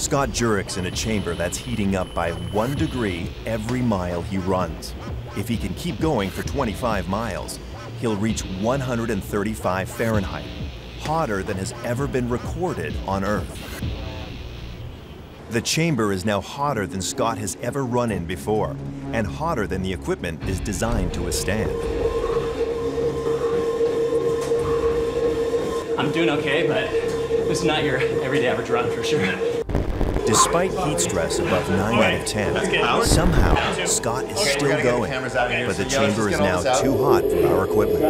Scott Jurick's in a chamber that's heating up by 1 degree every mile he runs. If he can keep going for 25 miles, he'll reach 135 Fahrenheit, hotter than has ever been recorded on Earth. The chamber is now hotter than Scott has ever run in before, and hotter than the equipment is designed to withstand. I'm doing okay, but this is not your everyday average run for sure. Despite heat stress above 9 out of 10, somehow Scott is still going, but the chamber is now too hot for our equipment.